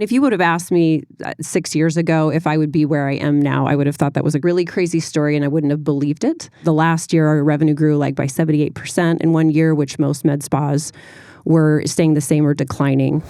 If you would have asked me 6 years ago if I would be where I am now, I would have thought that was a really crazy story and I wouldn't have believed it. The last year, our revenue grew by 78% in 1 year, which most med spas were staying the same or declining.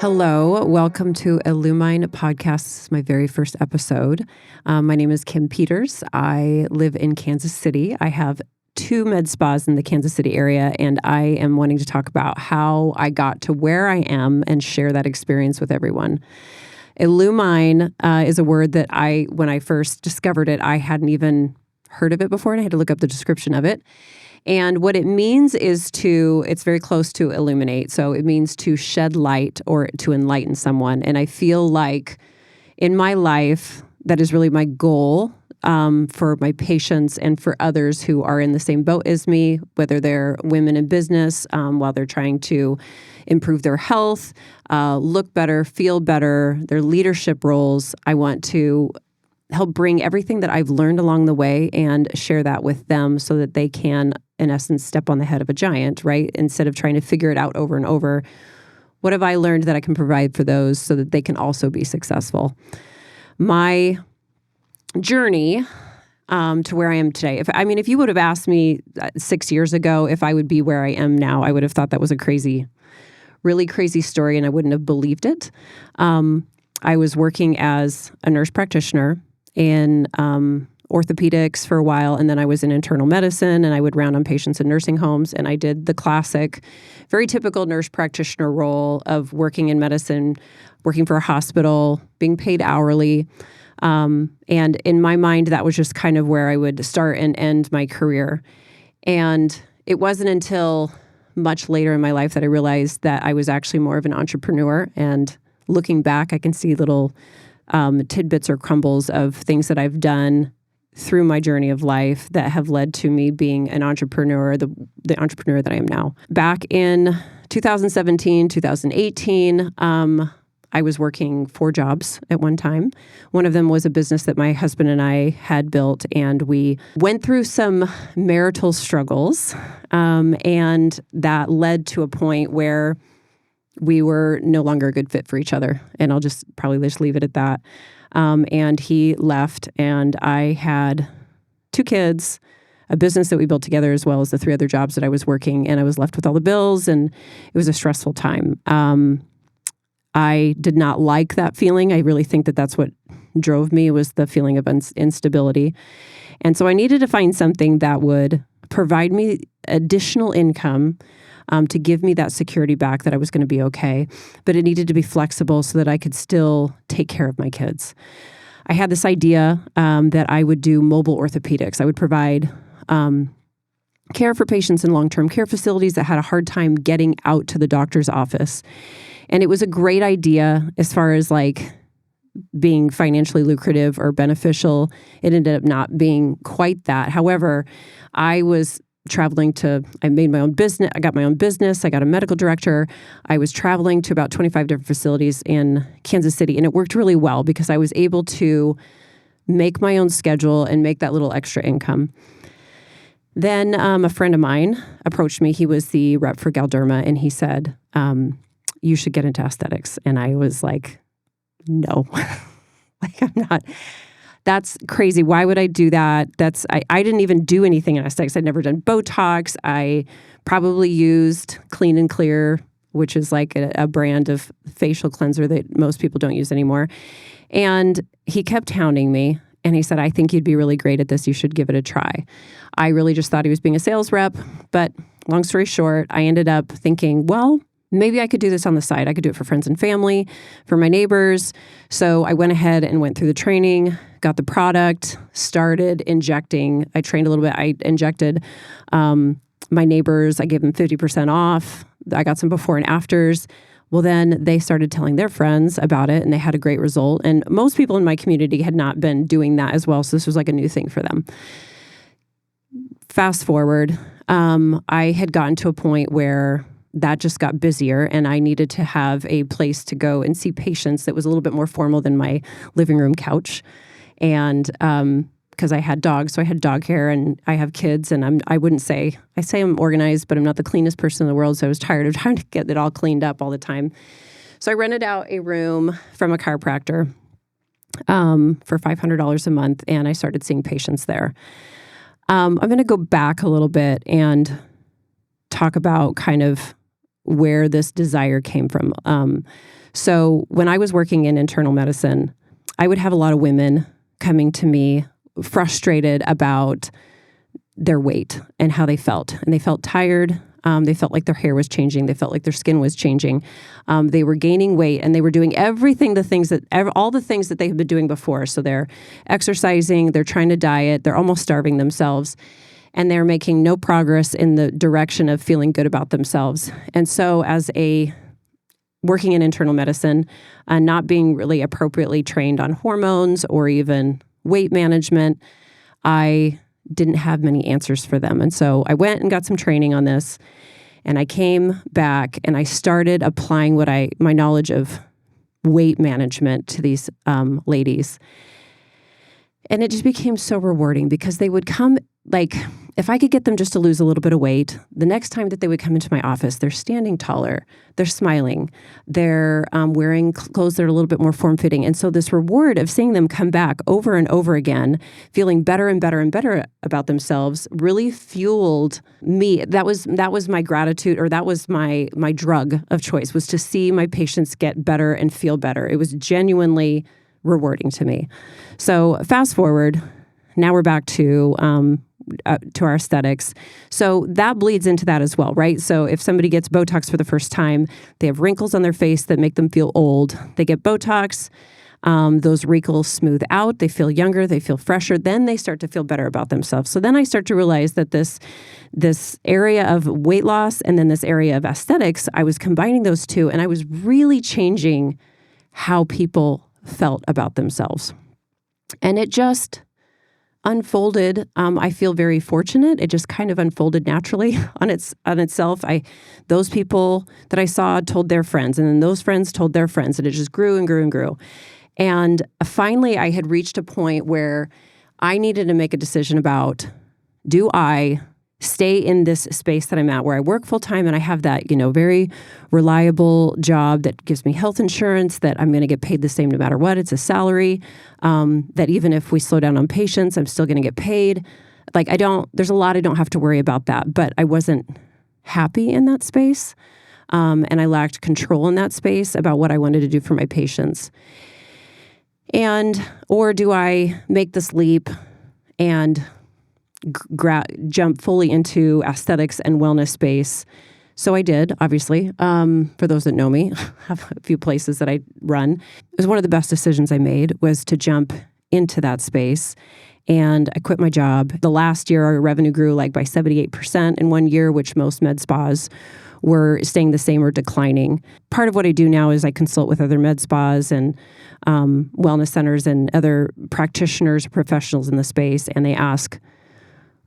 Hello, welcome to Illumine Podcast. This is my very first episode. My name is Kim Peters. I live in Kansas City. I have 2 med spas in the Kansas City area, and I am wanting to talk about how I got to where I am and share that experience with everyone. Illumine is a word that when I first discovered it, I hadn't even heard of it before, and I had to look up the description of it. And what it means is it's very close to illuminate. So it means to shed light or to enlighten someone. And I feel like in my life, that is really my goal for my patients and for others who are in the same boat as me, whether they're women in business, while they're trying to improve their health, look better, feel better, their leadership roles. I want to help bring everything that I've learned along the way and share that with them so that they can, in essence, step on the head of a giant, right? Instead of trying to figure it out over and over, what have I learned that I can provide for those so that they can also be successful? My journey to where I am today, if you would have asked me 6 years ago if I would be where I am now, I would have thought that was a really crazy story and I wouldn't have believed it. I was working as a nurse practitioner in orthopedics for a while, and then I was in internal medicine, and I would round on patients in nursing homes, and I did the classic, very typical nurse practitioner role of working in medicine, working for a hospital, being paid hourly, and in my mind, that was just kind of where I would start and end my career. And it wasn't until much later in my life that I realized that I was actually more of an entrepreneur, and looking back, I can see little tidbits or crumbles of things that I've done through my journey of life that have led to me being an entrepreneur, the entrepreneur that I am now. Back in 2017, 2018, I was working 4 jobs at one time. One of them was a business that my husband and I had built, and we went through some marital struggles, and that led to a point where we were no longer a good fit for each other. And I'll probably just leave it at that. And he left, and I had 2 kids, a business that we built together, as well as the 3 other jobs that I was working. And I was left with all the bills, and it was a stressful time. I did not like that feeling. I really think that that's what drove me, was the feeling of instability. And so I needed to find something that would provide me additional income to give me that security back that I was going to be okay. But it needed to be flexible so that I could still take care of my kids. I had this idea that I would do mobile orthopedics. I would provide care for patients in long-term care facilities that had a hard time getting out to the doctor's office. And it was a great idea as far as being financially lucrative or beneficial. It ended up not being quite that. However, I was I made my own business. I got my own business. I got a medical director. I was traveling to about 25 different facilities in Kansas City, and it worked really well because I was able to make my own schedule and make that little extra income. Then a friend of mine approached me. He was the rep for Galderma, and he said, you should get into aesthetics. And I was like, no, I'm not. That's crazy. Why would I do that? I didn't even do anything in aesthetics. I'd never done Botox. I probably used Clean and Clear, which is like a brand of facial cleanser that most people don't use anymore. And he kept hounding me. And he said, I think you'd be really great at this. You should give it a try. I really just thought he was being a sales rep. But long story short, I ended up thinking, well, maybe I could do this on the side. I could do it for friends and family, for my neighbors. So I went ahead and went through the training, got the product, started injecting. I trained a little bit. I injected my neighbors. I gave them 50% off. I got some before and afters. Well, then they started telling their friends about it, and they had a great result. And most people in my community had not been doing that as well. So this was like a new thing for them. Fast forward, I had gotten to a point where that just got busier, and I needed to have a place to go and see patients that was a little bit more formal than my living room couch. And because I had dogs, so I had dog hair, and I have kids, and I say I'm organized, but I'm not the cleanest person in the world, so I was tired of trying to get it all cleaned up all the time. So I rented out a room from a chiropractor for $500 a month, and I started seeing patients there. I'm going to go back a little bit and talk about kind of where this desire came from. So when I was working in internal medicine, I would have a lot of women coming to me frustrated about their weight and how they felt. And they felt tired. They felt like their hair was changing. They felt like their skin was changing. They were gaining weight, and they were doing all the things that they had been doing before. So they're exercising, they're trying to diet, they're almost starving themselves, and they're making no progress in the direction of feeling good about themselves. And so working in internal medicine, not being really appropriately trained on hormones or even weight management, I didn't have many answers for them. And so I went and got some training on this, and I came back and I started applying my knowledge of weight management to these ladies. And it just became so rewarding because they would come, like, if I could get them just to lose a little bit of weight, the next time that they would come into my office, they're standing taller, they're smiling, they're wearing clothes that are a little bit more form-fitting. And so this reward of seeing them come back over and over again, feeling better and better and better about themselves, really fueled me. That was my gratitude, or that was my drug of choice, was to see my patients get better and feel better. It was genuinely rewarding to me. So fast forward, now we're back to our aesthetics. So that bleeds into that as well, right? So if somebody gets Botox for the first time, they have wrinkles on their face that make them feel old. They get Botox, those wrinkles smooth out, they feel younger, they feel fresher, then they start to feel better about themselves. So then I start to realize that this area of weight loss and then this area of aesthetics, I was combining those two, and I was really changing how people felt about themselves. And it just unfolded. I feel very fortunate. It just kind of unfolded naturally on itself. Those people that I saw told their friends, and then those friends told their friends, and it just grew and grew and grew. And finally, I had reached a point where I needed to make a decision about, do I stay in this space that I'm at, where I work full time and I have that, very reliable job that gives me health insurance, that I'm going to get paid the same no matter what. It's a salary, that even if we slow down on patients, I'm still going to get paid. There's a lot I don't have to worry about that, but I wasn't happy in that space. And I lacked control in that space about what I wanted to do for my patients. Or do I make this leap and jump fully into aesthetics and wellness space? So I did, obviously. For those that know me, I have a few places that I run. It was one of the best decisions I made, was to jump into that space. And I quit my job. The last year, our revenue grew by 78% in 1 year, which most med spas were staying the same or declining. Part of what I do now is I consult with other med spas and wellness centers and other practitioners, professionals in the space, and they ask,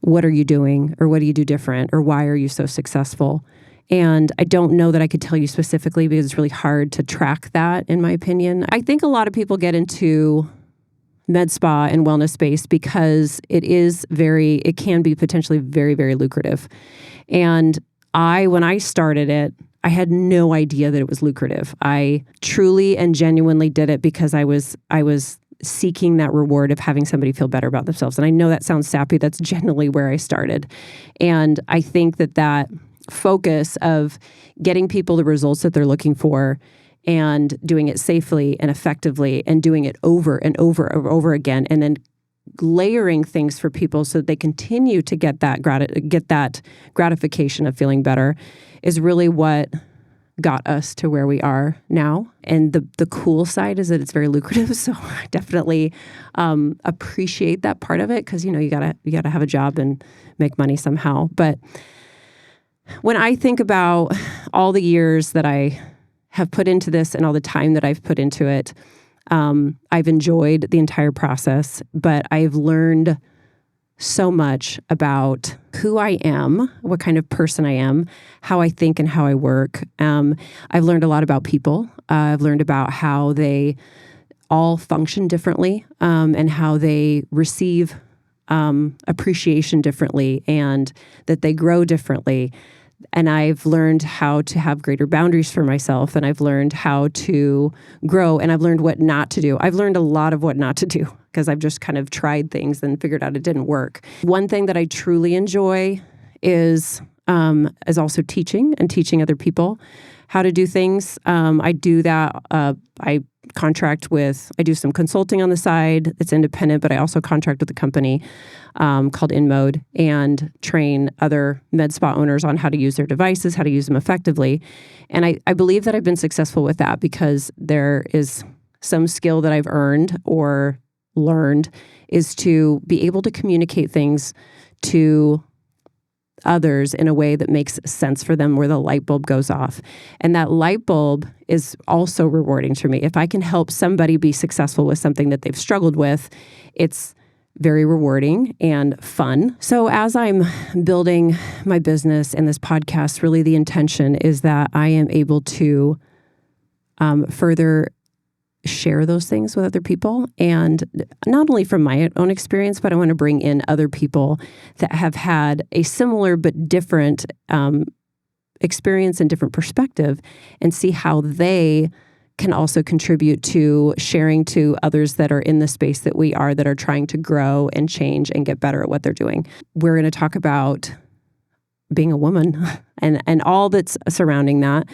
what are you doing, or what do you do different, or why are you so successful? And I don't know that I could tell you specifically, because it's really hard to track that, in my opinion. I think a lot of people get into med spa and wellness space because it can be potentially very, very lucrative. And when I started it, I had no idea that it was lucrative. I truly and genuinely did it because I was seeking that reward of having somebody feel better about themselves. And I know that sounds sappy. That's generally where I started. And I think that focus of getting people the results that they're looking for and doing it safely and effectively and doing it over and over and over again, and then layering things for people so that they continue to get that gratification of feeling better, is really what got us to where we are now. And the cool side is that it's very lucrative. So I definitely appreciate that part of it, because you gotta have a job and make money somehow. But when I think about all the years that I have put into this and all the time that I've put into it, I've enjoyed the entire process, but I've learned so much about who I am, what kind of person I am, how I think and how I work. I've learned a lot about people. I've learned about how they all function differently, and how they receive appreciation differently, and that they grow differently. And I've learned how to have greater boundaries for myself, and I've learned how to grow, and I've learned what not to do. I've learned a lot of what not to do because I've just kind of tried things and figured out it didn't work. One thing that I truly enjoy is also teaching and teaching other people how to do things. I do that. I do some consulting on the side. It's independent, but I also contract with a company called InMode and train other med spa owners on how to use their devices, how to use them effectively. And I believe that I've been successful with that because there is some skill that I've earned or learned is to be able to communicate things to others in a way that makes sense for them, where the light bulb goes off. And that light bulb is also rewarding to me. If I can help somebody be successful with something that they've struggled with, it's very rewarding and fun. So as I'm building my business and this podcast, really the intention is that I am able to further share those things with other people, and not only from my own experience, but I want to bring in other people that have had a similar but different experience and different perspective, and see how they can also contribute to sharing to others that are in the space that we are, that are trying to grow and change and get better at what they're doing. We're going to talk about being a woman and all that's surrounding that.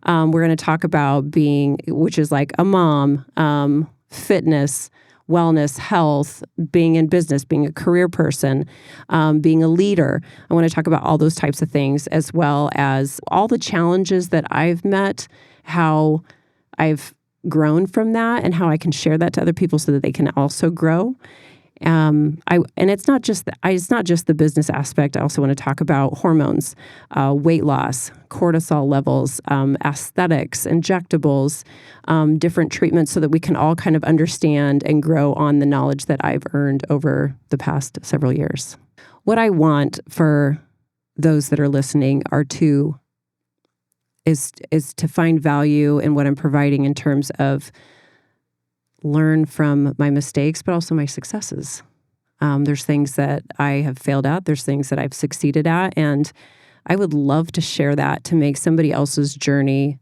We're going to talk about being, which is like a mom, fitness, wellness, health, being in business, being a career person, being a leader. I want to talk about all those types of things, as well as all the challenges that I've met, how I've grown from that, and how I can share that to other people so that they can also grow. And it's not just the business aspect. I also want to talk about hormones, weight loss, cortisol levels, aesthetics, injectables, different treatments, so that we can all kind of understand and grow on the knowledge that I've earned over the past several years. What I want for those that are listening is to find value in what I'm providing in terms of learn from my mistakes, but also my successes. There's things that I have failed at. There's things that I've succeeded at. And I would love to share that to make somebody else's journey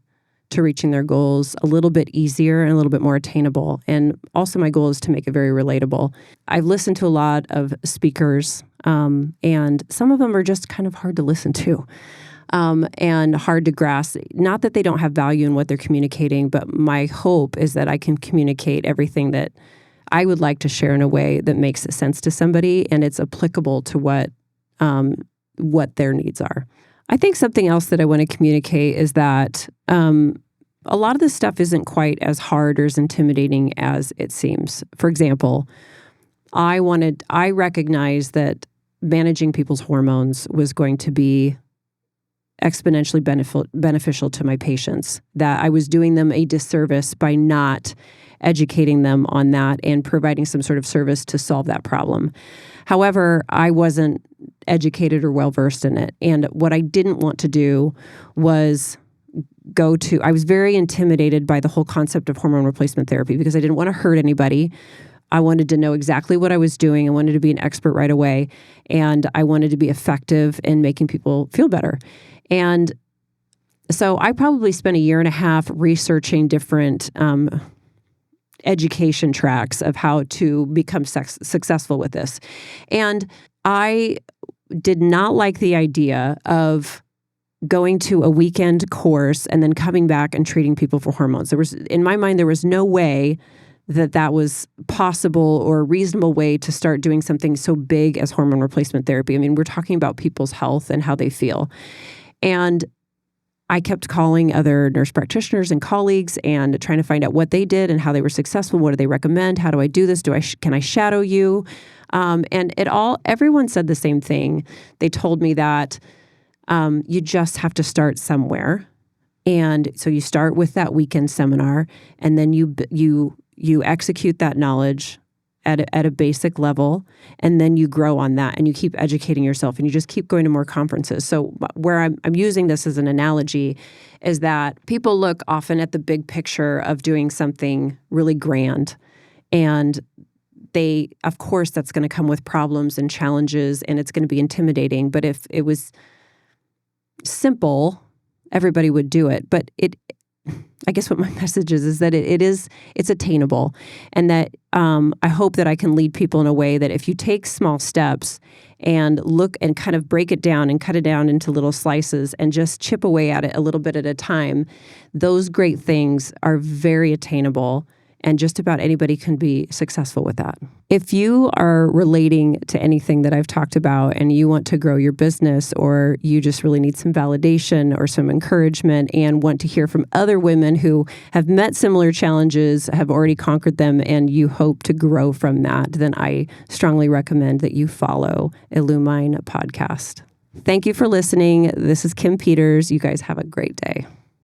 to reaching their goals a little bit easier and a little bit more attainable. And also my goal is to make it very relatable. I've listened to a lot of speakers, and some of them are just kind of hard to listen to. And hard to grasp. Not that they don't have value in what they're communicating, but my hope is that I can communicate everything that I would like to share in a way that makes sense to somebody, and it's applicable to what their needs are. I think something else that I want to communicate is that a lot of this stuff isn't quite as hard or as intimidating as it seems. For example, I recognized that managing people's hormones was going to be exponentially beneficial to my patients, that I was doing them a disservice by not educating them on that and providing some sort of service to solve that problem. However, I wasn't educated or well-versed in it. And what I didn't want to do was I was very intimidated by the whole concept of hormone replacement therapy because I didn't want to hurt anybody. I wanted to know exactly what I was doing. I wanted to be an expert right away. And I wanted to be effective in making people feel better. And so I probably spent a year and a half researching different education tracks of how to become successful with this. And I did not like the idea of going to a weekend course and then coming back and treating people for hormones. In my mind, there was no way that was possible or a reasonable way to start doing something so big as hormone replacement therapy. I mean, we're talking about people's health and how they feel. And I kept calling other nurse practitioners and colleagues and trying to find out what they did and how they were successful. What do they recommend? How do I do this? Can I shadow you? And everyone said the same thing. They told me that you just have to start somewhere. And so you start with that weekend seminar, and then you execute that knowledge at a basic level, and then you grow on that, and you keep educating yourself, and you just keep going to more conferences. So where I'm using this as an analogy is that people look often at the big picture of doing something really grand, And of course, that's going to come with problems and challenges, and it's going to be intimidating. But if it was simple, everybody would do it. But I guess what my message is that it's attainable, and that I hope that I can lead people in a way that if you take small steps and look and kind of break it down and cut it down into little slices and just chip away at it a little bit at a time, those great things are very attainable. And just about anybody can be successful with that. If you are relating to anything that I've talked about and you want to grow your business, or you just really need some validation or some encouragement and want to hear from other women who have met similar challenges, have already conquered them, and you hope to grow from that, then I strongly recommend that you follow Illumine Podcast. Thank you for listening. This is Kim Peters. You guys have a great day.